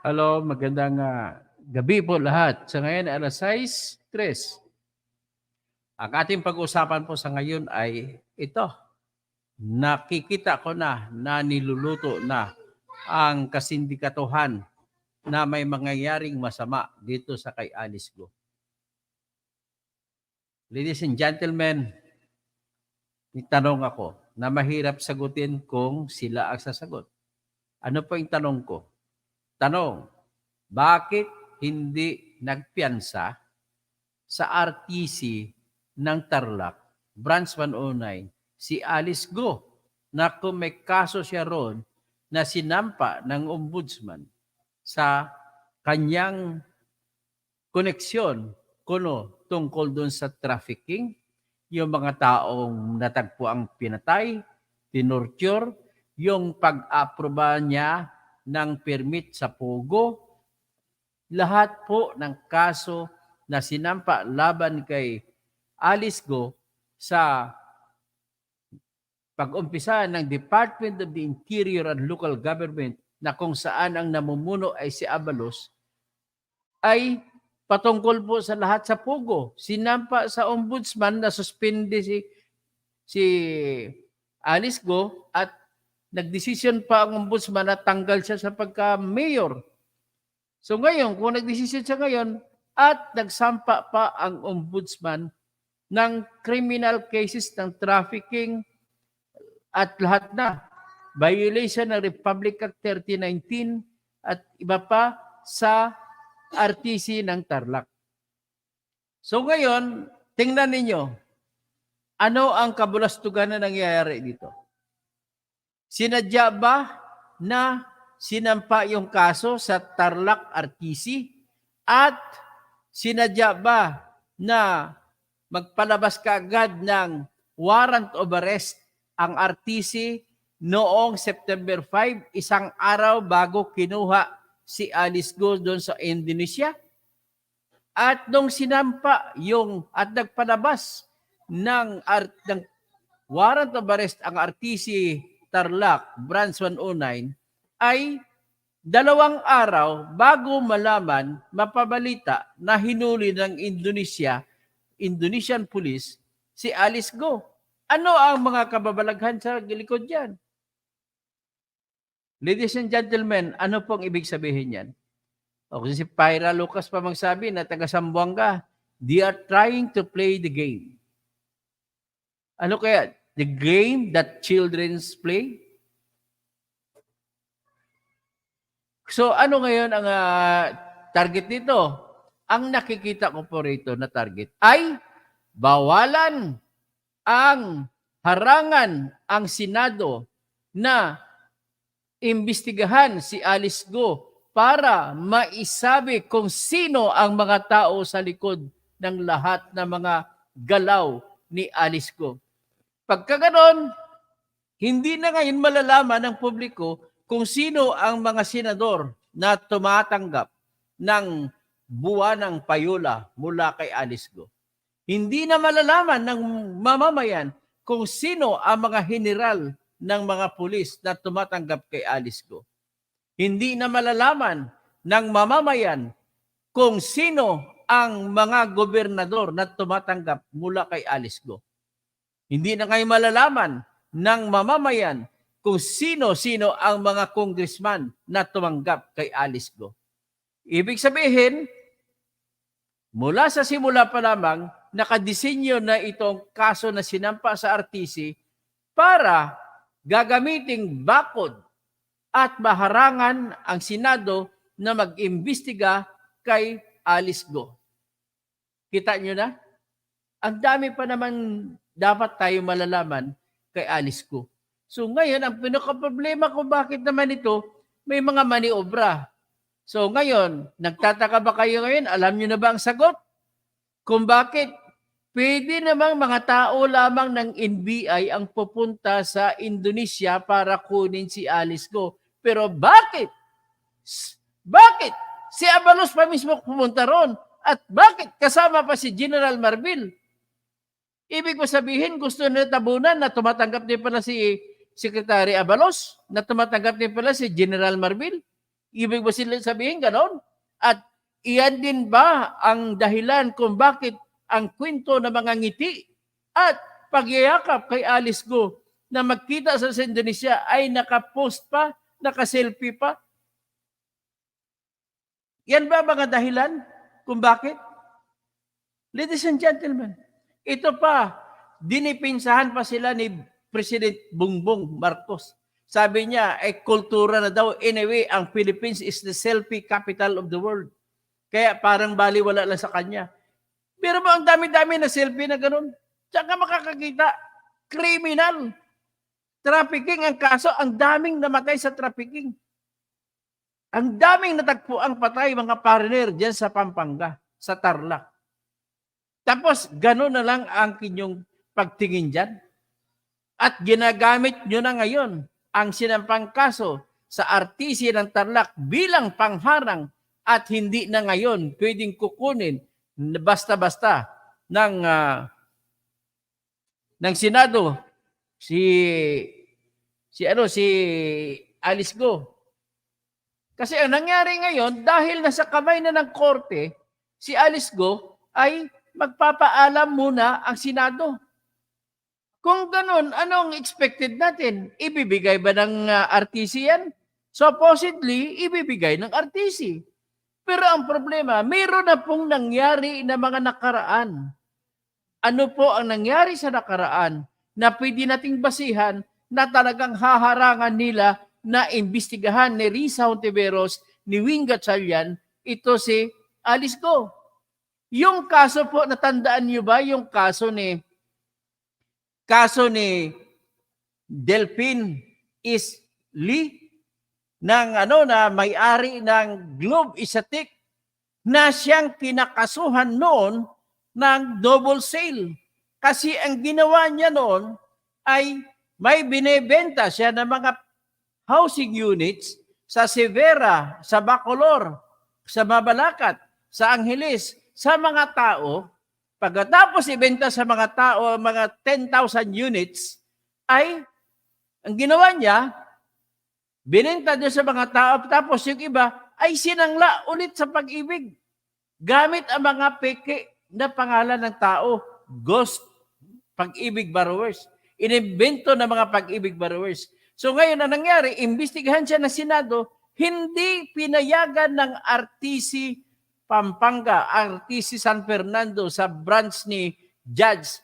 Hello, magandang gabi po lahat. Sa ngayon, alas 6:03. Ang ating pag-usapan po sa ngayon ay ito. Nakikita ko na niluluto na ang kasindikatuhan na may mangyayaring masama dito sa kay Alice Go. Ladies and gentlemen, itanong ako na mahirap sagutin kung sila ang sasagot. Ano po yung tanong ko? Tanong, bakit hindi nagpiyansa sa RTC ng Tarlac, Branch 109, si Alice Go, na kung may kaso siya roon na sinampa ng ombudsman sa kanyang koneksyon kuno tungkol doon sa trafficking, yung mga taong natagpo ang pinatay, tinorture, yung pag-aproba niya ng permit sa Pogo, lahat po ng kaso na sinampa laban kay Alice Go sa pag-umpisa ng Department of the Interior and Local Government na kung saan ang namumuno ay si Abalos, ay patungkol po sa lahat sa Pogo. Sinampa sa ombudsman na suspende si Alice Go at nagdesisyon pa ang ombudsman na tanggal siya sa pagka-mayor. So ngayon, kung nagdesisyon siya ngayon at nagsampa pa ang ombudsman ng criminal cases ng trafficking at lahat na, violation ng Republic Act 3019 at iba pa sa RTC ng Tarlac. So ngayon, tingnan ninyo, ano ang kabulastugan na nangyayari dito? Sinadya ba na sinampa yung kaso sa Tarlac RTC at sinadya ba na magpalabas kaagad ng warrant of arrest ang RTC noong September 5, isang araw bago kinuha si Alice Go doon sa Indonesia? At nung sinampa yung at nagpalabas ng warrant of arrest ang RTC Tarlac Branch 109 ay 2 araw bago malaman, mapabalita na hinuli ng Indonesian police si Alice Go. Ano ang mga kababalaghan sa likod yan? Ladies and gentlemen, ano pong ibig sabihin yan? O kung si Pyra Lucas pa magsabi na taga Zamboanga, they are trying to play the game. Ano kaya? The game that children's play? So ano ngayon ang target nito? Ang nakikita ko po rito na target ay bawalan ang harangan ang Senado na imbestigahan si Alice Go para maisabi kung sino ang mga tao sa likod ng lahat ng mga galaw ni Alice Go. Pagkaganon, hindi na ngayon malalaman ng publiko kung sino ang mga senador na tumatanggap ng buwanang payola mula kay Alice Go. Hindi na malalaman ng mamamayan kung sino ang mga general ng mga pulis na tumatanggap kay Alice Go. Hindi na malalaman ng mamamayan kung sino ang mga gobernador na tumatanggap mula kay Alice Go. Hindi na ngayon malalaman ng mamamayan kung sino-sino ang mga congressman na tumanggap kay Alice Go. Ibig sabihin, mula sa simula pa lamang, nakadesinyo na itong kaso na sinampa sa RTC para gagamiting bakod at maharangan ang Senado na mag-imbestiga kay Alice Go. Kita nyo na? Ang dami pa naman dapat tayo malalaman kay Alice Go. So ngayon, ang pinaka-problema ko bakit naman ito, may mga maniobra. So ngayon, nagtataka ba kayo ngayon? Alam nyo na ba ang sagot? Kung bakit pwede namang mga tao lamang ng NBI ang pupunta sa Indonesia para kunin si Alice Go. Pero bakit? Bakit? Si Abalos pa mismo pumunta ron. At bakit kasama pa si General Marbil? Ibig ko sabihin, gusto na tabunan na tumatanggap din pala si Secretary Abalos, na tumatanggap din pala si General Marbil. Ibig ba sila sabihin ganon? At iyan din ba ang dahilan kung bakit ang kwento ng mga ngiti at pagyayakap kay Alice Go na magkita sa Indonesia ay nakapost pa, nakaselfie pa? Yan ba mga dahilan kung bakit? Ladies and gentlemen, ito pa, dinipinsahan pa sila ni President Bongbong Marcos. Sabi niya, ay kultura na daw. Anyway, ang Philippines is the selfie capital of the world. Kaya parang baliwala lang sa kanya. Pero ba ang dami-dami na selfie na ganun? Tsaka makakakita, criminal. Trafficking ang kaso, ang daming namatay sa trafficking. Ang daming natagpo ang patay mga partner diyan sa Pampanga, sa Tarlac. Tapos gano'n na lang ang inyong pagtingin diyan. At ginagamit nyo na ngayon ang sinampang kaso sa RTC ng Tarlac bilang pangharang at hindi na ngayon pwedeng kukunin basta-basta ng Senado si Alice Go. Kasi ang nangyari ngayon, dahil nasa kamay na ng korte, si Alice Go ay magpapaalam muna ang Senado. Kung ganun, anong expected natin? Ibibigay ba ng RTC yan? Supposedly, ibibigay ng RTC. Pero ang problema, mayroon na pong nangyari na mga nakaraan. Ano po ang nangyari sa nakaraan na pwede nating basihan na talagang haharangan nila na imbestigahan ni Risa Hontiveros, ni Wing Gatchalian, ito si Alice Go. Yung kaso po, natandaan niyo ba yung kaso ni Delphine is Lee na may-ari ng Globe Aesthetic na siyang kinakasuhan noon ng double sale. Kasi ang ginawa niya noon ay may binebenta siya ng mga housing units sa Severa, sa Bacolor, sa Mabalacat, sa Angeles, sa mga tao. Pagkatapos ibenta sa mga tao, mga 10,000 units, ay ang ginawa niya, binenta niya sa mga tao, tapos yung iba ay sinangla ulit sa pag-ibig. Gamit ang mga peke na pangalan ng tao, ghost, pag-ibig borrowers. Inimbento ng mga pag-ibig borrowers. So ngayon ang nangyari, imbestigahan siya ng Senado, hindi pinayagan ng RTC Pampanga, RTC San Fernando sa branch ni Judge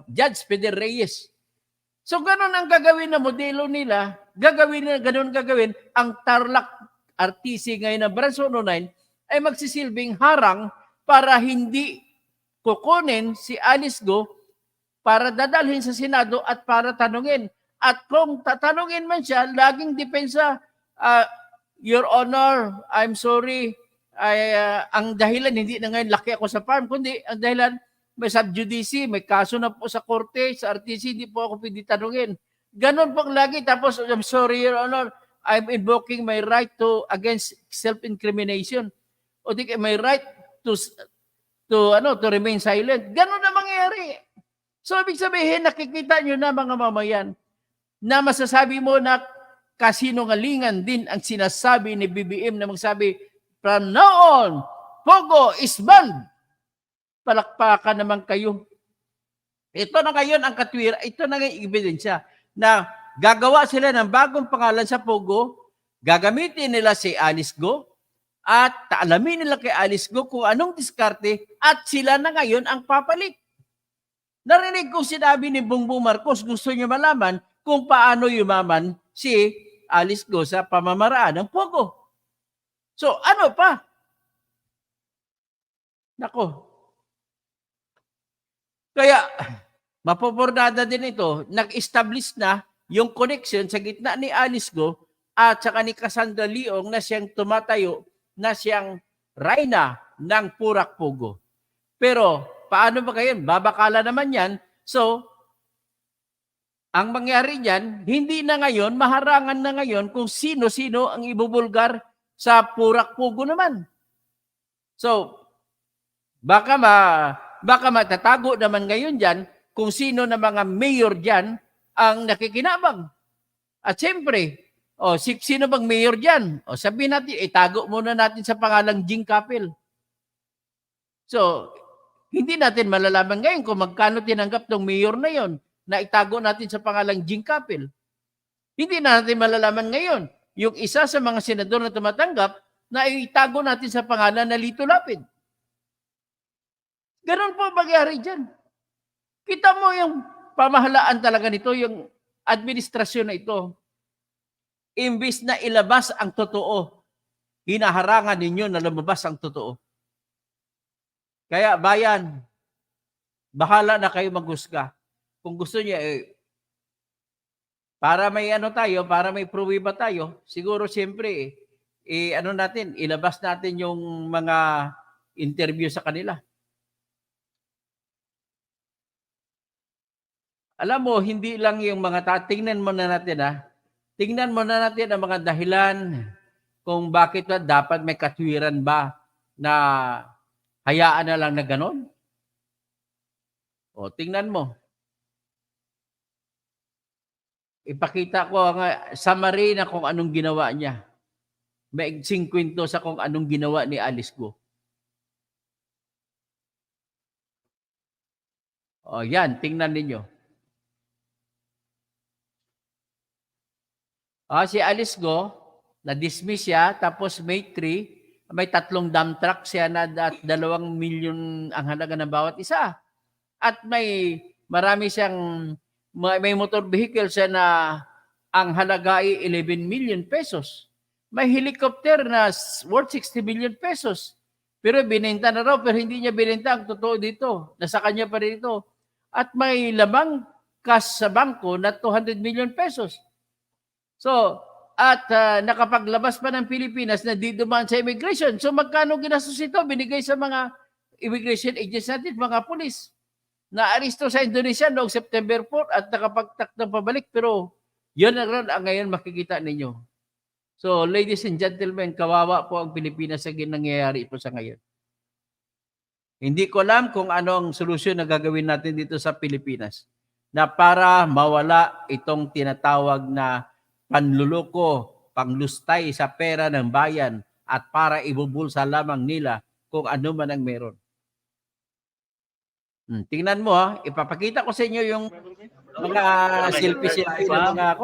Judge Peder Reyes. So ganun ang gagawin na modelo nila, ganun gagawin, ang Tarlac RTC ngayon ng branch 109 ay magsisilbing harang para hindi kukunin si Alice Go para dadalhin sa Senado at para tanungin. At kung tatanungin man siya, laging depensa, Your Honor, I'm sorry, ang dahilan, hindi na ngayon laki ako sa farm, kundi ang dahilan, may subjudice, may kaso na po sa korte, sa RTC, hindi po ako pwede tanungin. Ganon po lagi. Tapos, I'm sorry, Your Honor, I'm invoking my right against self-incrimination. O di my right to remain silent. Ganon na mangyayari. So, ibig sabihin, nakikita nyo na mga mamayan, na masasabi mo na kasinungalingan din ang sinasabi ni BBM na magsabi, from now on, Pogo is banned. Palakpakan naman kayo. Ito na ngayon ang katwira, ito na ngayon ebidensya na gagawa sila ng bagong pangalan sa Pogo, gagamitin nila si Alice Go, at alamin nila kay Alice Go kung anong diskarte at sila na ngayon ang papalit. Narinig ko sinabi ni Bongbong Marcos, gusto niyo malaman kung paano yumaman si Alice Go sa pamamaraan ng Pogo. So, ano pa? Nako. Kaya, mapopordada din ito, nag-establish na yung connection sa gitna ni Alice Go at saka ni Cassandra Leong na siyang tumatayo, na siyang reyna ng Purak Pogo. Pero, paano ba kayo? Babakala naman yan. So, ang mangyari niyan, hindi na ngayon, maharangan na ngayon kung sino-sino ang ibubulgar sa Purak Pogo naman. So, baka matatago naman ngayon dyan kung sino na mga mayor dyan ang nakikinabang. At siyempre, sino bang mayor dyan? Sabihin natin, itago muna natin sa pangalang Jing Capel. So, hindi natin malalaman ngayon kung magkano tinanggap ng mayor na yon na itago natin sa pangalang Jing Capel. Hindi natin malalaman ngayon yung isa sa mga senador na tumatanggap na itago natin sa pangalan na Lito Lapid. Ganun po magyari dyan. Kita mo yung pamahalaan talaga nito, yung administrasyon na ito. Imbis na ilabas ang totoo, hinaharangan ninyo na lumabas ang totoo. Kaya bayan, bahala na kayo maghusga. Kung gusto niya, para may tayo, para may pruwiba tayo, siguro siyempre, ilabas natin yung mga interview sa kanila. Alam mo, hindi lang yung mga tingnan mo na natin tingnan mo na natin ang mga dahilan kung bakit dapat may katwiran ba na hayaan na lang na ganon. Tingnan mo. Ipakita ko ang summary na kung anong ginawa niya. May 5 kwento sa kung anong ginawa ni Alice Go. Yan, tingnan ninyo. Si Alice Go, na-dismiss siya, tapos May 3, may 3 dump truck siya na at 2 milyon ang halaga ng bawat isa. At marami siyang, may motor vehicle siya na ang halaga ay 11 million pesos. May helicopter na worth 60 million pesos. Pero binenta na raw, pero hindi niya binenta ang totoo dito. Nasa kanya pa rin ito. At may lamang cash sa bangko na 200 million pesos. So, at nakapaglabas pa ng Pilipinas na di dumaan sa immigration. So, magkano ginastos ito? Binigay sa mga immigration agents natin, mga pulis. Na-aristo sa Indonesia noong September 4 at nakapagtaktang pabalik. Pero, yun ang ngayon makikita ninyo. So, ladies and gentlemen, kawawa po ang Pilipinas sa nangyayari po sa ngayon. Hindi ko alam kung anong solusyon na gagawin natin dito sa Pilipinas na para mawala itong tinatawag na panluloko, panglustay sa pera ng bayan at para ibubulsa lamang nila kung ano man ang meron. Tingnan mo ipapakita ko sa inyo yung mga selfie-selfie ng mga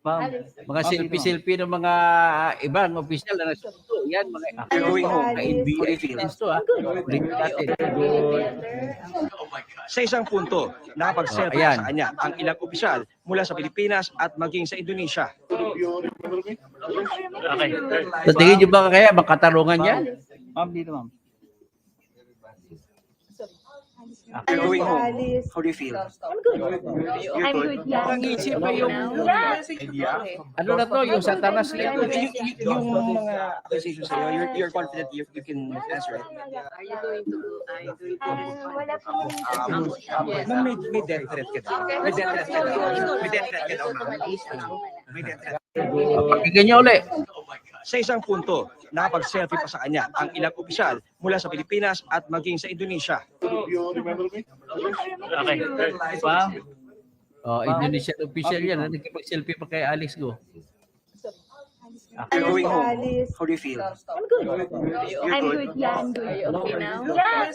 mga selfie-selfie ng mga ibang opisyal na nagsundo. Yan, mga evidence to Sa isang punto, nakapag-selfie sa kanya ang ilang opisyal mula sa Pilipinas at maging sa Indonesia. Okay. So, tingin nyo ba kaya makatarungan yan? Ma'am, dito ma'am. Going home, how do you feel? I'm good. I'm good. Yeah. Pag-isip mo yung ano na to, yung satanas na ito. Yung mga accusations sa'yo, you're confident you can answer it? Are you going to wala po Ma'am, may death threat ka daw. May death threat ka daw. May death threat ka daw, ma'am. May death threat. Pakinggan nyo ulit. Sa isang punto, nakapag-selfie pa sa kanya ang ilang opisyal mula sa Pilipinas at maging sa Indonesia. Okay. Ma'am. Indonesian official yan. Nagkipag-selfie pa kay Alice Go. Going home, how do you feel? I'm good. I'm good. Yeah, I'm good. Are you okay now? Yeah.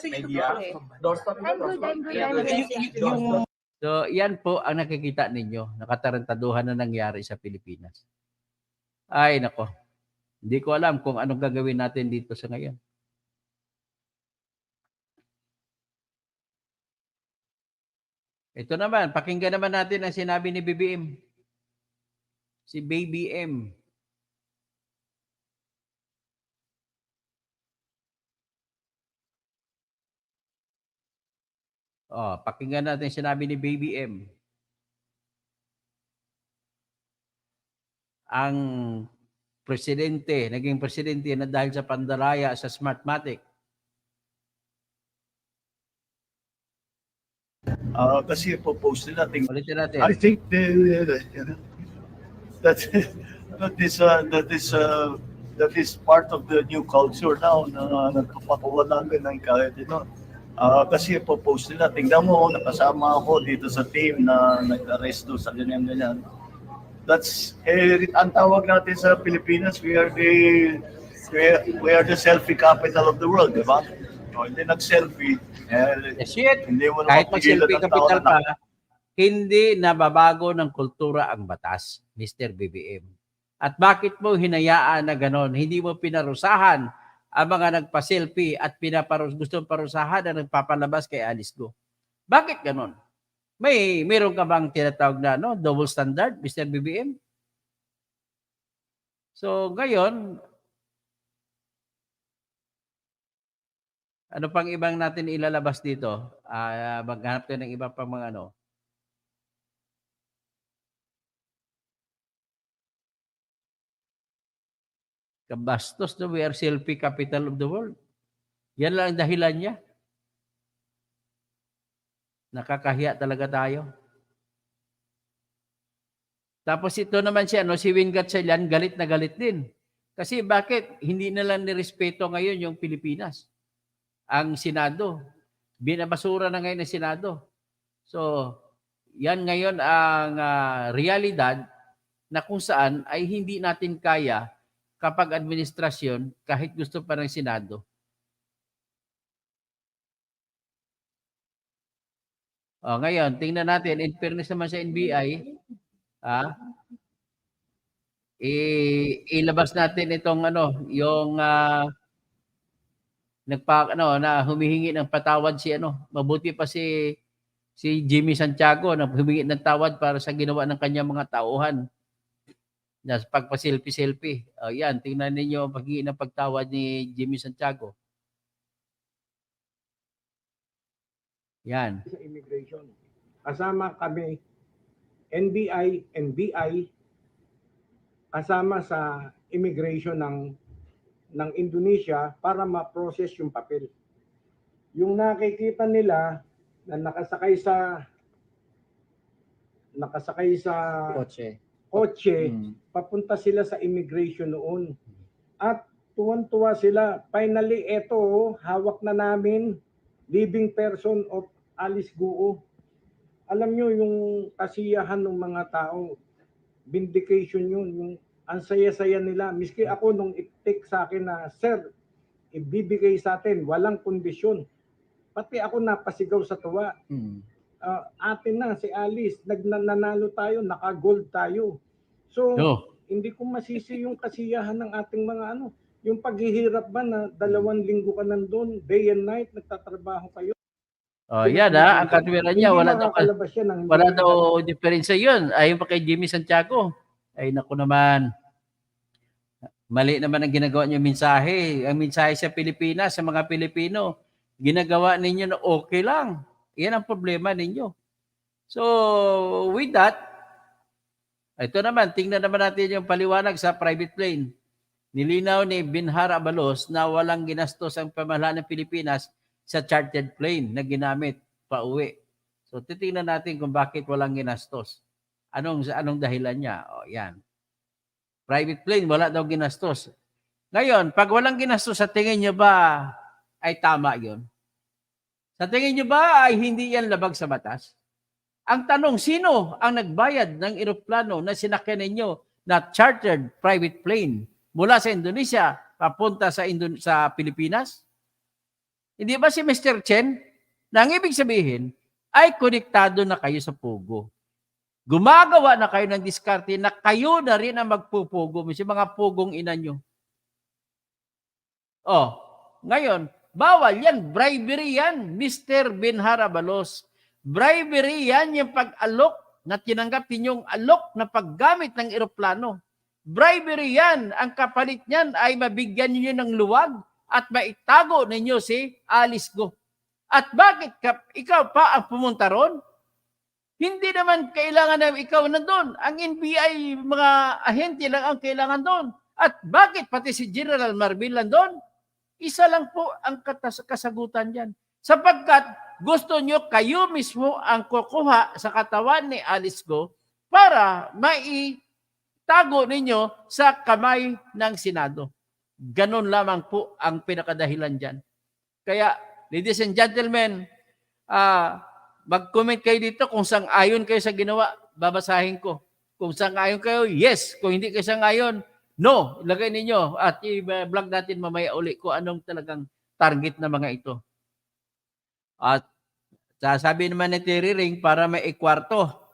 I'm good. So, yan po ang nakikita ninyo. Nakatarantaduhan na nangyari sa Pilipinas. Ay, nako. Hindi ko alam kung anong gagawin natin dito sa ngayon. Ito naman, pakinggan naman natin ang sinabi ni BBM. Si BBM. Pakinggan natin sinabi ni BBM. Ang naging presidente na dahil sa pandaraya sa Smartmatic. Kasi propose nila. Ulitin natin. I think that is part of the new culture now na nagpapakuha namin ng kahit Kasi po-post nila, tingnan mo, nakasama ako dito sa team na nag-arresto sa ganyan-ganyan. That's, ang tawag natin sa Pilipinas, we are the selfie capital of the world, di ba? So, hindi nag-selfie. Shit. Hindi mo Kahit naman pigilan mag-selfie ang tao capital na pa, hindi nababago ng kultura ang batas, Mr. BBM. At bakit mo hinayaan na ganon? Hindi mo pinarusahan ang mga nagpa-selfie at gustong parusahan na nagpapalabas kay Alice Go. Bakit ganon? Meron ka bang tinatawag na double standard, Mr. BBM? So, ngayon, ano pang ibang natin ilalabas dito? Maghanap tayo ng iba pang mga kabastos, no? We are selfie capital of the world. Yan lang ang dahilan niya. Nakakahiya talaga tayo. Tapos ito naman siya, si Win Gatchalian, galit na galit din. Kasi bakit hindi na lang nirespeto ngayon yung Pilipinas? Ang Senado. Binabasura na ngayon ng Senado. So, yan ngayon ang realidad na kung saan ay hindi natin kaya kapag administrasyon, kahit gusto pa ng Senado. Ngayon, tingnan natin, in fairness naman sa NBI, ilabas natin itong yung na humihingi ng patawad mabuti pa si Jimmy Santiago na humingi ng tawad para sa ginawa ng kanyang mga tauhan. Na pagpa-selfie-selfie. Yan, tingnan ninyo ang paghingi ng pagtawad ni Jimmy Santiago. Yan. Sa immigration. Kasama kami, NBI, kasama sa immigration ng Indonesia para ma-process yung papel. Yung nakikita nila na nakasakay sa kotse, papunta sila sa immigration noon. At tuwan-tuwa sila. Finally, eto, hawak na namin, living person of Alice Go. Alam nyo, yung kasiyahan ng mga tao, vindication yun, yung ang saya-saya nila. Miski ako nung i-take sa akin na, sir, ibibigay sa atin, walang kondisyon. Pati ako napasigaw sa tuwa. Atin na, si Alice, nanalo tayo, naka-gold tayo. So, hindi ko masisi yung kasiyahan ng ating mga yung paghihirap ba na 2 linggo ka nandun, day and night, nagtatrabaho kayo. Yan ang katwiran niya, wala daw diferensya yun. Ayon pa kay Jimmy Santiago. Ay naku naman. Mali naman ang ginagawa niyo mensahe. Ang mensahe sa Pilipinas, sa mga Pilipino, ginagawa ninyo na okay lang. Yan ang problema ninyo. So, with that, ito naman, tingnan naman natin yung paliwanag sa private plane. Nilinaw ni Binhar Abalos na walang ginastos ang pamahalaan ng Pilipinas sa chartered plane na ginamit pa uwi. So, titingnan natin kung bakit walang ginastos. Anong dahilan niya? Yan. Private plane, wala daw ginastos. Ngayon, pag walang ginastos, sa tingin niyo ba ay tama yun? Sa tingin niyo ba ay hindi yan labag sa batas? Ang tanong, sino ang nagbayad ng eroplano na sinakyan ninyo na chartered private plane mula sa Indonesia papunta sa Pilipinas? Hindi ba si Mr. Chen? Na ang ibig sabihin ay konektado na kayo sa Pogo. Gumagawa na kayo ng diskarte na kayo na rin ang magpupogo. May mga pugong ina nyo. Ngayon, bawal yan. Bribery yan, Mr. Binhar Abalos. Bribery yan yung pag-alok na tinanggap ninyong alok na paggamit ng eroplano. Bribery yan. Ang kapalit niyan ay mabigyan ninyo ng luwag at maitago ninyo si Alice Go. At bakit ikaw pa ang pumunta ron? Hindi naman kailangan na ikaw nandun. Ang NBI, mga ahente lang ang kailangan doon. At bakit pati si General Marbil nandun? Isa lang po ang kasagutan dyan. Sapagkat gusto nyo kayo mismo ang kukuha sa katawan ni Alice Go para maitago ninyo sa kamay ng Senado. Ganon lamang po ang pinakadahilan dyan. Kaya ladies and gentlemen, mag-comment kayo dito kung sang-ayon kayo sa ginawa. Babasahin ko. Kung sang-ayon kayo, yes. Kung hindi kayo sang-ayon, no. Ilagay ninyo at i-vlog natin mamaya uli kung anong talagang target na mga ito. At sasabi naman ni Terry Ring para may ikwarto.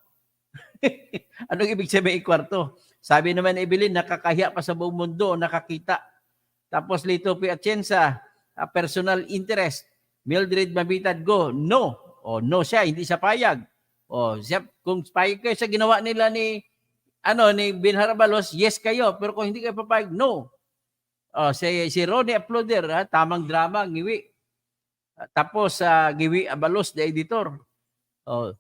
Anong ibig sabihin ikwarto? Sabi naman ni Evelyn, nakakahiya pa sa buong mundo, nakakita. Tapos Lito P. Atienza, personal interest. Mildred Mabitad go, no. O no siya, hindi siya payag. O siya, kung payag kayo sa ginawa nila ni Ben Harabalos, yes kayo. Pero kung hindi kayo papayag, no. O si Ronnie Aploder, tamang drama, ngiwi. Tapos Giwi Abalos, the editor. Oh.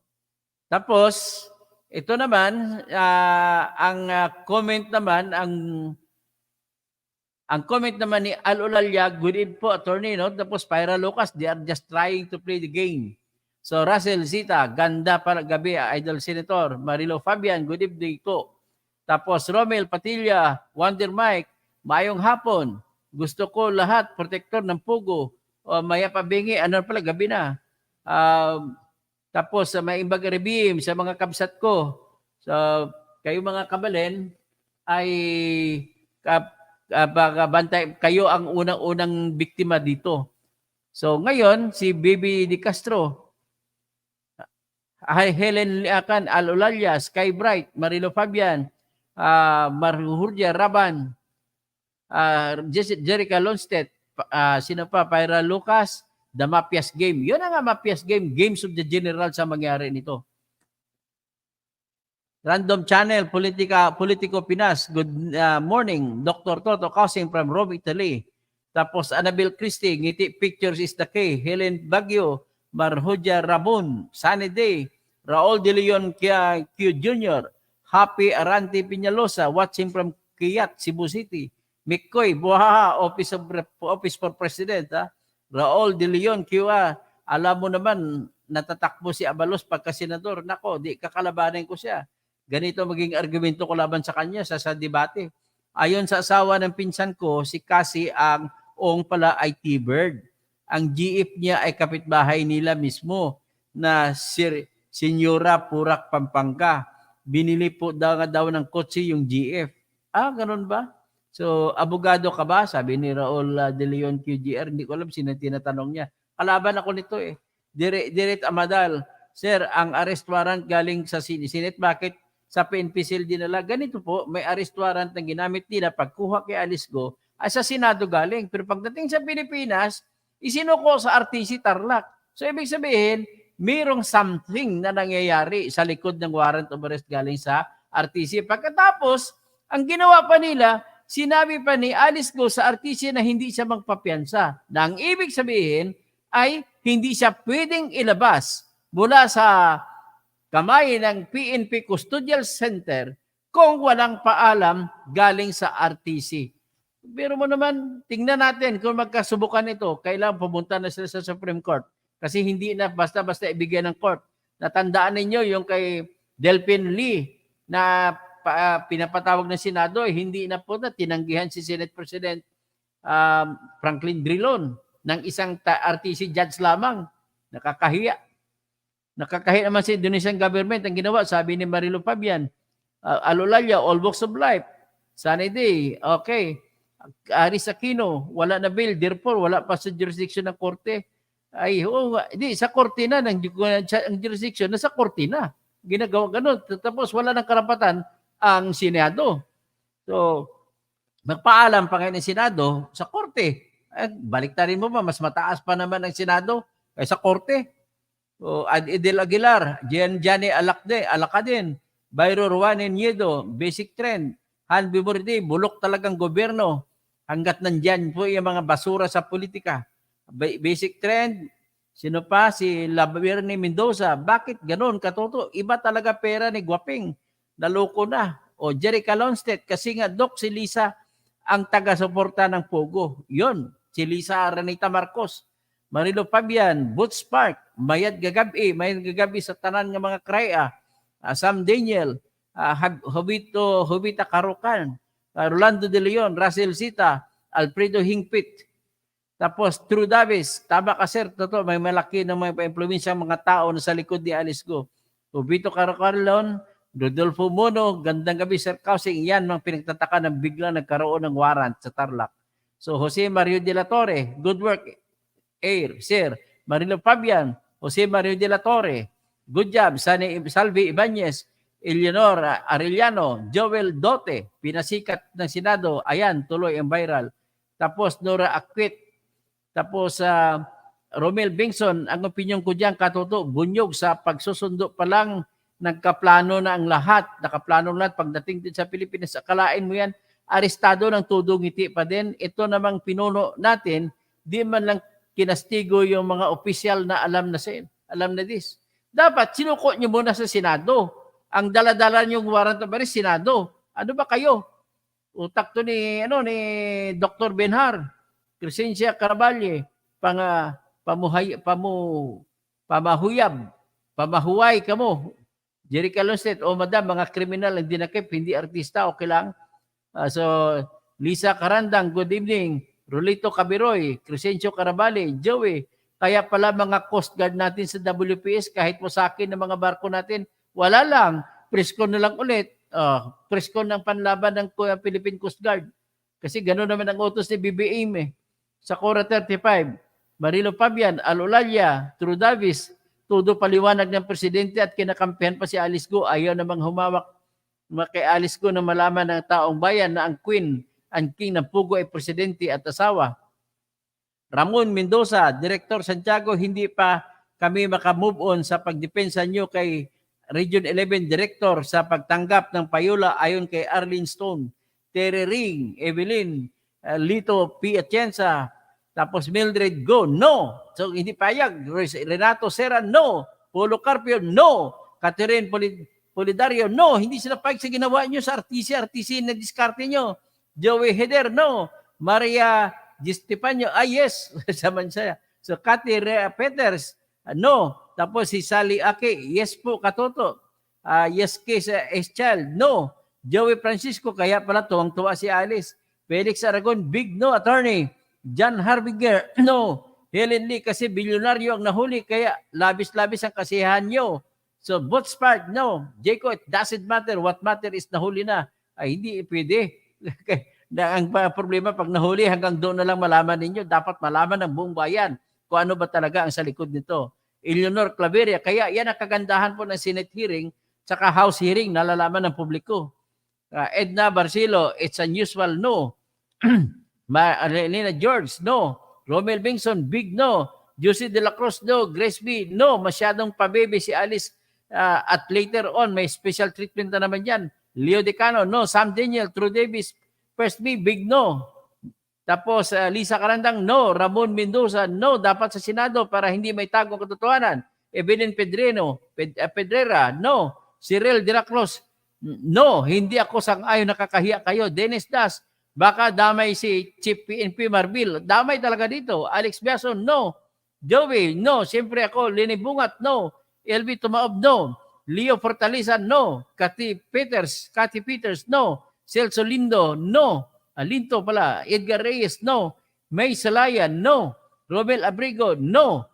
Tapos ito naman ang comment naman ang comment naman ni Al Olalia, good evening po attorney, no? Tapos Pyra Lucas, they are just trying to play the game. So Russell Zita, ganda para gabi, Idol Senator. Marilo Fabian, good evening po. Tapos Romel Patilla, Wonder Mike, maayong hapon. Gusto ko lahat protector ng pugo. O maya pabingi, ano pala, gabi na. Tapos may imbag rebim sa mga kabsat ko. So, kayo mga kabalen ay bantay, kayo ang unang-unang biktima dito. So, ngayon, si Bibi Di Castro, Helen Liacan, Al Olalia, Sky Bright, Marilo Fabian, Marhurja Raban, Jerica Lonstedt, sino pa? Pyra Lucas, The Mapias Game. Yun ang Mapias Game, Games of the General sa mangyari nito. Random Channel, Politico Pinas, good morning. Dr. Toto Causing from Rome, Italy. Tapos Annabel Christie, Ngiti Pictures is the key. Helen Baguio, Marhoja Rabon, Sunny Day, Raul De Leon Q Jr., Happy Arante Piñalosa, watching from Kiyat, Cebu City. Mikoy, Buhaha, Office for President. Raul De Leon, QA. Alam mo naman, natatakbo si Abalos pagka senador. Nako, di kakalabanin ko siya. Ganito maging argumento ko laban sa kanya sa debate. Ayon sa asawa ng pinsan ko, si Cassie ang ong pala ay T-Bird. Ang GF niya ay kapitbahay nila mismo na Senyora Purak, Pampanga. Binili po daw ng kotse yung GF. Ganun ba? So, abogado ka ba? Sabi ni Raul De Leon QGR. Hindi ko alam sino tinatanong niya. Kalaban ako nito eh. Direct Amadal. Sir, ang arrest warrant galing sa Senate. Bakit sa PNP cell dinala? Ganito po, may arrest warrant na ginamit nila pagkuha kay Alice Go ay sa Senado galing. Pero pagdating sa Pilipinas, isinuko sa RTC Tarlac. So, ibig sabihin, mayroong something na nangyayari sa likod ng warrant of arrest galing sa RTC. Pagkatapos, ang ginawa pa nila, sinabi pa ni Alice Go sa RTC na hindi siya magpapiansa. Na ang ibig sabihin ay hindi siya pwedeng ilabas mula sa kamay ng PNP Custodial Center kung walang paalam galing sa RTC. Pero mo naman, tingnan natin kung magkasubukan ito, kailangan pumunta na sila sa Supreme Court. Kasi hindi na basta-basta ibigay ng court. Natandaan ninyo yung kay Delphine Lee na pinapatawag ng Senado, hindi na po na tinanggihan si Senate President Franklin Drilon ng isang RTC judge lamang. Nakakahiya. Nakakahiya naman si Indonesian government. Ang ginawa, sabi ni Marilo Fabian, Al Olalia, all walks of life. Sunny Day, okay. Aris Aquino, wala na bail, therefore wala pa sa jurisdiction ng korte. Ay, di, sa korte na, ang jurisdiction, nasa korte na. Ginagawa ganun. Tapos wala ng karapatan ang Senado. So, magpaalam pa ngayon ng Senado sa korte. Baliktarin mo ba, mas mataas pa naman ang Senado kaysa korte. So, Adel Aguilar, Gianni Alacadin, Bayro Ruanen Niedo, Basic Trend, Han Bimordi, bulok talagang gobyerno hanggat nandyan po yung mga basura sa politika. Basic Trend, sino pa? Si Labierne Mendoza. Bakit ganun, katoto? Iba talaga pera ni Guaping. Naloko na. O Jerica Lonstedt, kasi nga, Doc, si Lisa ang taga-suporta ng Pogo. Yun, si Lisa Aranita Marcos. Marilo Fabian, Boots Park, Mayad Gagabi sa tanan ng mga kraya. Sam Daniel, Hobita Karukan, Rolando De Leon, Russell Sita, Alfredo Hingpit, Tapos, True Davis, tama ka sir, totoo, may malaki na may pa-impluwensyang mga tao na sa likod ni Alice Go. Vito Caracarlon, Rodolfo Mono, gandang gabi sir Kausing, yan mga pinagtataka na bigla nagkaroon ng warrant sa Tarlac. So, Jose Mario de la Torre, good work, Air, sir. Marilo Fabian, Jose Mario de la Torre, good job. Salvi Ibanez, Eleanor Arellano, Joel Dote, pinasikat ng Senado, ayan, tuloy ang viral. Tapos, Nora Acquit, tapos Romel Bingson, ang opinyon ko diyan katuto, bunyog sa pagsusundo pa lang nagkaplano na ang lahat, nakaplano lahat pagdating din sa Pilipinas. Akalain mo yan, arestado ng tudong ngiti pa din. Ito namang pinuno natin, di man lang kinastigo yung mga opisyal na alam na this. Dapat sinuko nyo muna sa Senado. Ang daladala nyong warrant of arrest, Senado. Ano ba kayo? Utak to ni Dr. Benhar. Crescencia Caraballe, pamahuway kamo. Jerica Lonstedt, madam, mga kriminal ang dinakip, hindi artista, okay lang. So, Lisa Carandang, good evening. Rolito Cabiroy, Crescencio Caraballe, Joey, kaya pala mga Coast Guard natin sa WPS, kahit mo sa akin ng mga barko natin, wala lang, presko na lang ulit. Presko ng panlaban ng Philippine Coast Guard. Kasi gano'n naman ang utos ni BBM Sa Cora 35, Marilo Fabian, Alolalia, True Davis, todo paliwanag ng presidente at kinakampihan pa si Alice Go. Ayaw namang humawak kay Alice Go na malaman ng taong bayan na ang queen, ang king ng pugo ay presidente at asawa. Ramon Mendoza, Director Santiago, hindi pa kami makamove on sa pagdepensa nyo kay Region 11 Director sa pagtanggap ng payula ayon kay Arlene Stone, Terry Ring, Evelyn, Lito P. Atienza, tapos Mildred Go, no. So hindi payag. Renato Serra, no. Polo Carpio, no. Catherine Polidario, no. Hindi sila payag sa ginawa nyo sa RTC na diskarte nyo. Joey Heder, no. Maria Gistepanyo, yes. Saman siya. So Cathy Peters, no. Tapos si Sally Ake, yes po, katoto. Yes case Eschal, no. Joey Francisco, kaya pala tuwang-tuwa si Alice. Felix Aragon, big no, attorney. John Harbinger, no. Helen Lee, kasi bilyonaryo ang nahuli, kaya labis-labis ang kasiyahan nyo. So, both part, no. Jaco, it doesn't matter. What matter is nahuli na. Ay, hindi pwede. Ang problema, pag nahuli, hanggang doon na lang malaman ninyo. Dapat malaman ng buong bayan kung ano ba talaga ang sa likod nito. Eleanor Claveria, kaya yan ang kagandahan po ng Senate hearing, saka House hearing, nalalaman ng publiko. Edna Barcelo, it's unusual, no. Elena George, no. Romel Bingson, big no. Josie De La Cruz, no. Grace B, no. Masyadong pabebe si Alice at later on, may special treatment na naman yan. Leo Decano, no. Sam Daniel, True Davis, First B, big no. Tapos Lisa Carandang, no. Ramon Mendoza, no. Dapat sa Senado para hindi may tagong katotohanan. Evelyn Pedrera, no. Cyril De La Cruz, no. Hindi ako sang-ayon, nakakahiya kayo. Dennis Das, baka damay si Chief PNP Marbil. Damay talaga dito. Alex Biason, no. Joey, no. Siyempre ako. Lenny Bungat, no. LB Tumaob, no. Leo Fortaleza, no. Cathy Peters, no. Celso Lindo, no. Linto pala. Edgar Reyes, no. May Salayan, no. Romel Abrigo, no.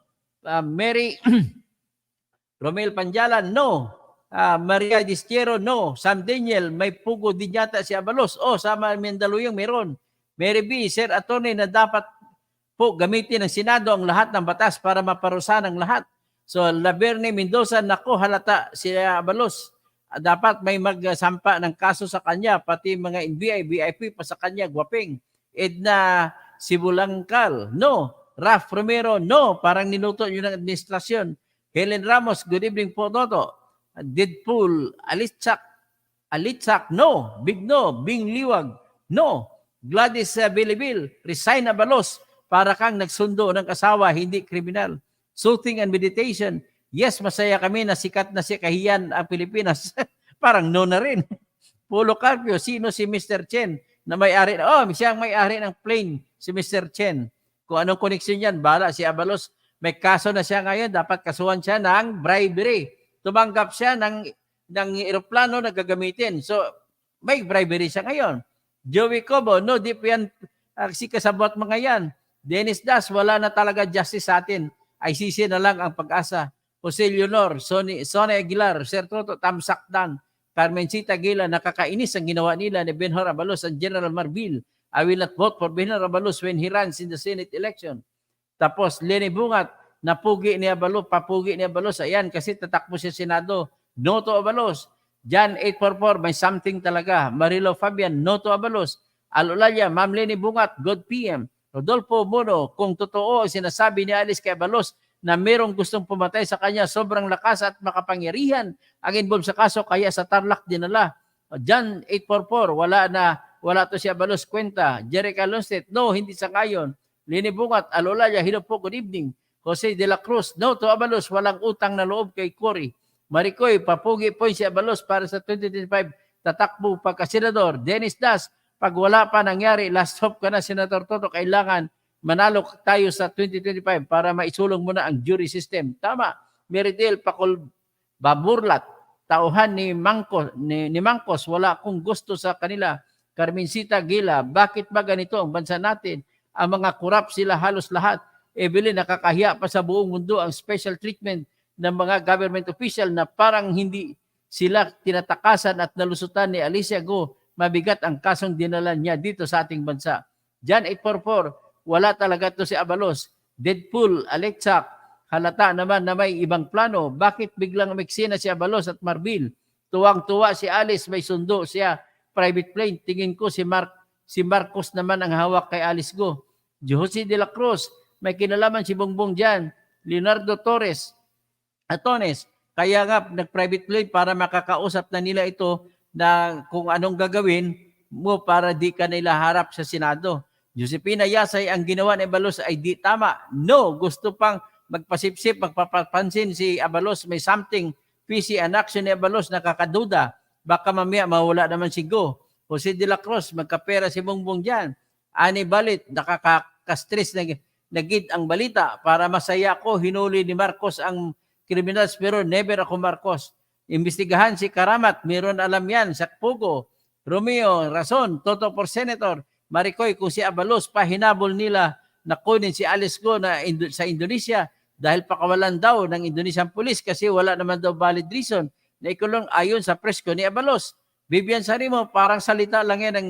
Romel Panjalan, no. Maria Distiero, no. Sam Daniel, may pugo din yata si Abalos. Sama Mandaluyong meron. Mary B, Sir Attorney, na dapat po gamitin ng Senado ang lahat ng batas para maparusahan ang lahat. So, Laverne Mendoza, nako, halata si Abalos. Dapat may magsampa ng kaso sa kanya, pati mga NBI, VIP pa sa kanya, gwaping. Edna Sibulangkal, no. Raf Romero, no. Parang niluto yun ng administrasyon. Helen Ramos, good evening po, Toto. Deadpool, Alitzak, no. Big no. Bing Liwag, no. Gladys Bilibil, resign Abalos para kang nagsundo ng asawa, hindi kriminal. Soothing and meditation, yes, masaya kami na sikat na si Kahiyan ang Pilipinas. Parang no na rin. Polo Carpio, sino si Mr. Chen na may-ari? Siya ang may-ari ng plane, si Mr. Chen. Kung anong koneksyon yan, bala si Abalos. May kaso na siya ngayon, dapat kasuhan siya ng bribery. Tumanggap siya ng eroplano na gagamitin. So, may bribery siya ngayon. Joey Cobo, no, di po yan si kasabot mga yan. Dennis Das, wala na talaga justice sa atin. ICC na lang ang pag-asa. Jose Leonor, Sonny Aguilar, Sir Toto, Tamsak Dan, Carmencita Gila, nakakainis ang ginawa nila ni Benhur Abalos and General Marbil. I will not vote for Benhur Abalos when he runs in the Senate election. Tapos, Lenny Bungat, papugi ni Abalos. Ayan, kasi tatakbo siya Senado. No to Abalos. Jan 844, may something talaga. Marilo Fabian, no to Abalos. Alulaya, Ma'am Lenny Bungat, good PM. Rodolfo Mono, kung totoo sinasabi ni Alice kay Abalos na merong gustong pumatay sa kanya, sobrang lakas at makapangyarihan ang involved sa kaso, kaya sa Tarlac dinala. Jan 844, wala to si Abalos kwenta. Jerica Lonstedt, no, hindi sa ngayon. Lenny Bungat, Alolaya, hello po, good evening. Jose de la Cruz, no to Abalos, walang utang na loob kay Cory. Maricoy, papugi po si Abalos para sa 2025, tatakbo pagka-senador. Dennis Das, pag wala pa nangyari, last hope ka na, Senator Toto, kailangan manalo tayo sa 2025 para maisulong mo na ang jury system. Tama. Meridel Pakol Baburlat, tauhan ni Mangkos, wala akong gusto sa kanila. Carmencita Gila, bakit ba ganito ang bansa natin? Ang mga kurap sila halos lahat. Evelyn, nakakahiya pa sa buong mundo ang special treatment ng mga government official na parang hindi sila tinatakasan at nalusutan ni Alicia Go. Mabigat ang kasong dinala niya dito sa ating bansa. Jan 844, wala talaga to si Abalos. Deadpool, Alexak, halata naman na may ibang plano. Bakit biglang umiksina si Abalos at Marbil? Tuwang-tuwa si Alice, may sundo siya. Private plane, tingin ko si Marcos naman ang hawak kay Alice Go. Jose de la Cruz, may kinalaman si Bongbong dyan. Leonardo Torres, Atones, kaya nga nag-private plane para makakausap na nila ito na kung anong gagawin mo para di ka nila harap sa Senado. Josepina Yasay, ang ginawa ni Abalos ay di tama. No, gusto pang magpasipsip, magpapansin si Abalos, may something fishy an action ni Abalos, nakakaduda. Baka mamaya mawala naman si Go. Jose de la Cruz, magkapera si Bongbong dyan. Ani Balit, nakakastress na nagid ang balita para masaya ko, hinuli ni Marcos ang criminals pero never ako Marcos. Imbestigahan si Karamat, meron alam yan, Sakpugo, Romeo, Rason, Toto for Senator, Maricoy, kung si Abalos pa hinabol nila na kunin si Alice Go sa Indonesia dahil pakawalan daw ng Indonesian police kasi wala naman daw valid reason na ikulong ayon sa presko ni Abalos. Vivian Sarimo, parang salita lang yan ng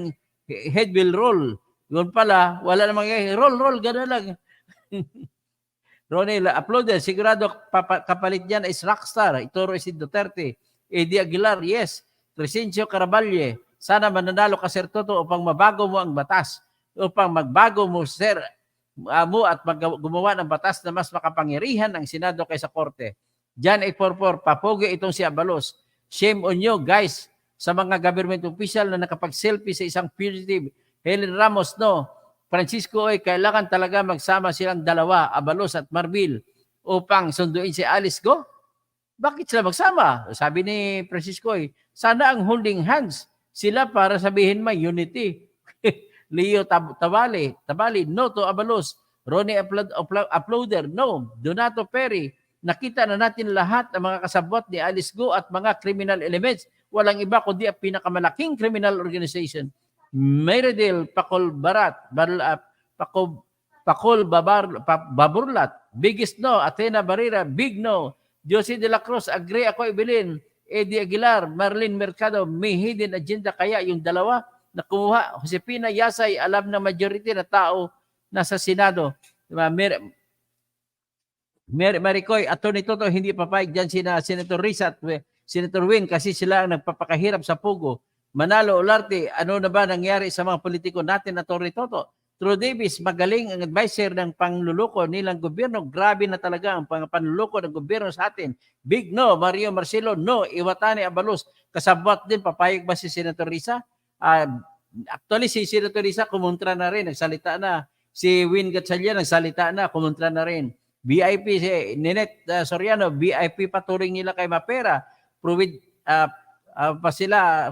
head will roll. Yun pala, wala namang roll, gano'n lang. Ronnie, uploader, sigurado kapalit niyan is Rockstar. Ituro si Duterte. Eddie Aguilar, yes. Crescencio Caraballe, sana mananalo ka, Sir Toto, upang mabago mo ang batas. Upang magbago mo, Sir, mo at gumawa ng batas na mas makapangyarihan ang Senado kaysa Korte. Jan 844, papogi itong si Abalos. Shame on you, guys, sa mga government official na nakapag-selfie sa isang fugitive. Helen Ramos, no. Francisco, kailangan talaga magsama silang dalawa, Abalos at Marbil, upang sunduin si Alice Go? Bakit sila magsama? Sabi ni Francisco, sana ang holding hands sila para sabihin may unity. Leo Tabali, no to Abalos. Ronnie Uploader, no. Donato Perry, nakita na natin lahat ng mga kasabwat ni Alice Go at mga criminal elements. Walang iba kundi ang pinakamalaking criminal organization. Meredil Pakol Baburlat, biggest no. Athena Barrera, big no. Jose de la Cruz, agree ako, Evelyn. Eddie Aguilar, Marlene Mercado, may hidden agenda kaya yung dalawa na kumuha. Josepina Yasay, alam na majority na tao nasa Senado. Maricoy, Atty. Toto, hindi papayag dyan sina Senator Risa at Senator Win kasi sila ang nagpapakahirap sa pugo. Manalo Olarte, ano na ba nangyari sa mga politiko natin na Atty. Toto? True Davis, magaling ang advisor ng panluluko nilang gobyerno. Grabe na talaga ang panluluko ng gobyerno sa atin. Big no. Mario Marcelo, no. Iwatani Abalos, kasabwat din. Papayag ba si Senator Risa? Actually, si Senator Risa kumontra na rin. Nagsalita na. Si Win Gatsalia nagsalita na. Kumontra na rin. VIP, si Ninette Soriano, VIP paturing nila kay Mapera. Pa sila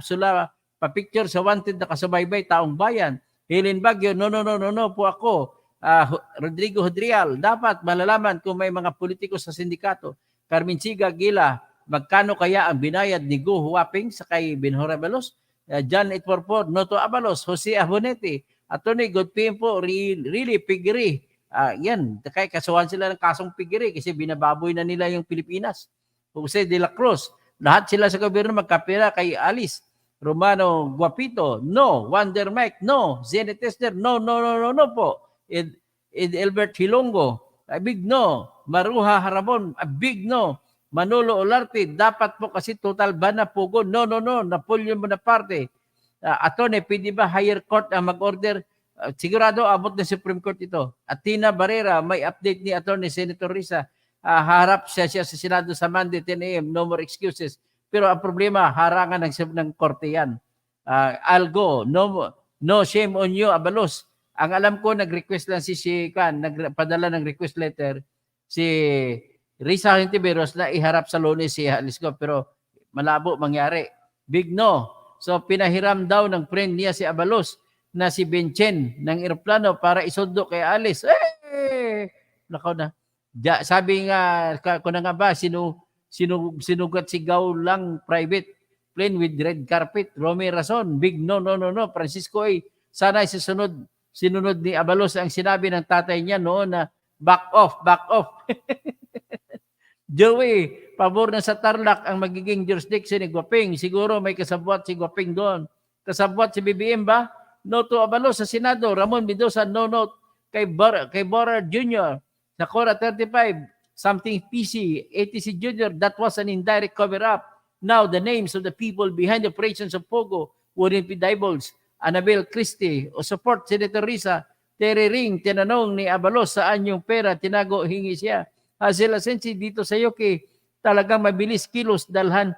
pa-picture sa wanted na kasubaybay taong bayan. Helen Baguio, no po ako. Rodrigo Hodrial, dapat malalaman kung may mga politiko sa sindikato. Carmen Siga Gila, magkano kaya ang binayad ni Go Huaping sa kay Benhur Abalos? John 844, no to Abalos. Jose Abonete, Atty. Good PM po, really piggery. Yan, kaya kasuhan sila ng kasong pigiri kasi binababoy na nila yung Pilipinas. Jose de la Cruz, lahat sila sa gobyerno magkapira kay Alice. Romano Guapito, no. Wonder Mike, no. Zenith Tester, no po. Ed Albert Hilongo, a big no. Maruha Harabon, a big no. Manolo Olarte, dapat po kasi total ban na pugo. No. Napoleon Bonaparte. Atone, pwede ba higher court ang mag-order? Sigurado abot ng Supreme Court ito. Atina Barrera, may update ni Attorney Senator Risa. Harap siya sa Senado sa Monday 10 a.m. No more excuses. Pero ang problema, harangan ng korte yan. I'll go. No shame on you, Abalos. Ang alam ko, nag-request lang si Khan, nagpadala ng request letter si Risa Hintiberos na iharap sa Lunes si Jalisco. Pero malabo mangyari. Big no. So pinahiram daw ng friend niya si Abalos na si Benchen ng eroplano para isundo kay Alice. Nakaw na. Sabi nga, kung na nga ba, sinugat si Gaw lang private plane with red carpet. Romy Rason, big no. Francisco ay sana sinunod ni Abalos ang sinabi ng tatay niya noon na back off. Joey, pabor na sa Tarlac ang magiging jurisdiction ni Guaping. Siguro may kasabwat si Guaping doon. Kasabwat si BBM ba? No to Abalos sa Senado. Ramon Mendoza, no note kay Borer Jr. Sa Cora 35, something PC. ATC Jr., that was an indirect cover-up. Now, the names of the people behind the operations of Pogo wouldn't be divulged. Annabel Christie, o support Senator Risa. Terry Ring, tinanong ni Abalos saan yung pera, tinago, hingi siya. Hazel Asensi, dito sa Yoki, talagang mabilis kilos, dalhin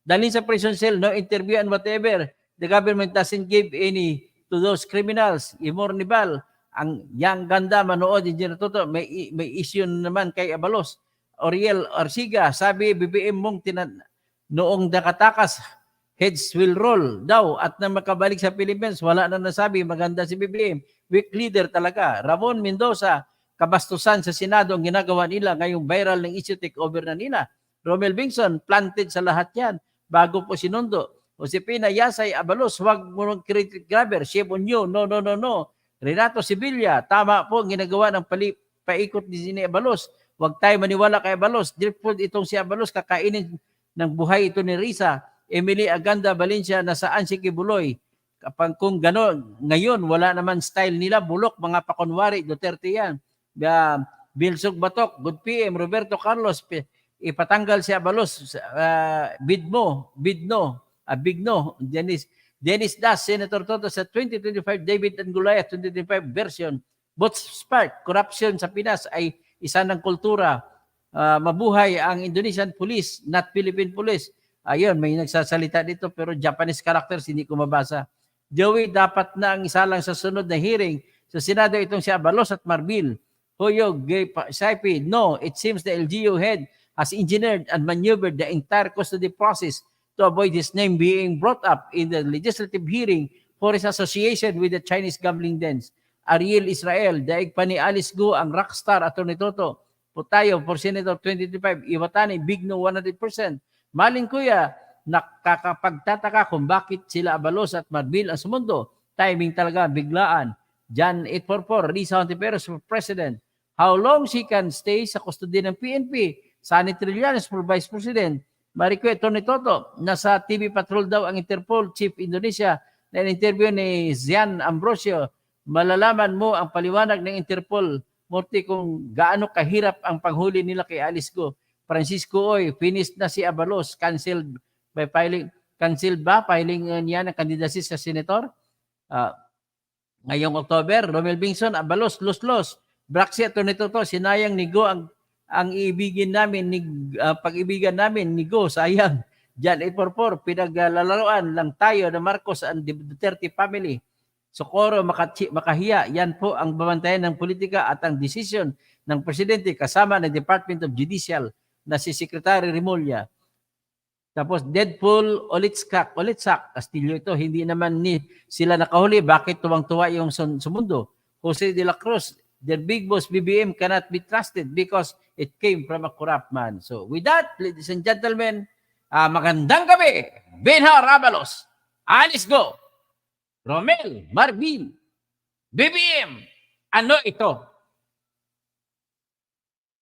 sa prison cell, no interview and whatever. The government doesn't give any to those criminals. Imornibal, ang yang ganda manood, Engineer Toto, may issue naman kay Abalos. Oriel Arsiga, sabi BBM mong noong nakatakas, heads will roll daw at na makabalik sa Philippines, wala na nasabi, maganda si BBM. Weak leader talaga. Ramon Mendoza, kabastusan sa Senado ang ginagawa nila, ngayong viral ng issue takeover na nila. Romel Bingson, planted sa lahat yan, bago po sinundo. Josepina Yasay Abalos, wag mo ng critic grabber, shame on you, no. Renato Sevilla, tama po ang ginagawa ng paikot ni Abalos. Wag tayo maniwala kay Abalos. Driftwood itong si Abalos, kakainin ng buhay ito ni Risa. Emily Aganda Valencia, nasaan si Kibuloy? Kapag kung gano'n, ngayon wala naman style nila, bulok, mga pakunwari, Duterte yan. Bilsog Batok, good PM, Roberto Carlos, ipatanggal si Abalos, bid no, Dennis Das, Senator Toto sa 2025 David and Goliath 2025 version. Both spark, corruption sa Pinas ay isa ng kultura. Mabuhay ang Indonesian police, not Philippine police. Ayun, may nagsasalita dito pero Japanese characters hindi ko mabasa. Joey, dapat na ang isa lang sa sunod na hearing sa Senado itong si Abalos at Marbil. Hoyog, Saipi, no, it seems the LGU head has engineered and maneuvered the entire custody process to avoid his name being brought up in the legislative hearing for his association with the Chinese gambling dens. Ariel Israel, daig pa ni Alice Go ang rockstar Atty. Toto. Putayo for Senator 2025, Iwatani, big no 100%. Maling kuya, nakakapagtataka kung bakit sila Abalos at Marbil ang sumundo. Timing talaga, biglaan. Jan 844, Risa Hontiveros for President. How long she can stay sa custody ng PNP? Sunny Trillanes for Vice President. Maricue, Tony Toto, nasa TV Patrol daw ang Interpol Chief Indonesia na interview ni Zian Ambrosio. Malalaman mo ang paliwanag ng Interpol, Morty, kung gaano kahirap ang panghuli nila kay Alice Go. Francisco Oy, finished na si Abalos, canceled by filing. Canceled ba? Filing niya ng candidacy sa senator? Ngayong October, Romel Bingson, Abalos, los. Braxi at Tony Toto, sinayang ni Go ang ibigin namin, pag-ibigan namin ni Go, sayang. Jan 844, pinaglalaroan lang tayo na Marcos and Duterte family. Socorro, makahiya, yan po ang babantayan ng politika at ang desisyon ng presidente kasama ng Department of Judicial na si Secretary Remulla. Tapos Deadpool, Olitsak, Castillo ito, hindi naman sila nakahuli, bakit tuwang-tuwa yung sumundo? Jose de la Cruz, their big boss BBM cannot be trusted because it came from a corrupt man. So with that, ladies and gentlemen, magandang gabi, Benhar Abalos, Alice Go, Romel, Marbil, BBM, ano ito?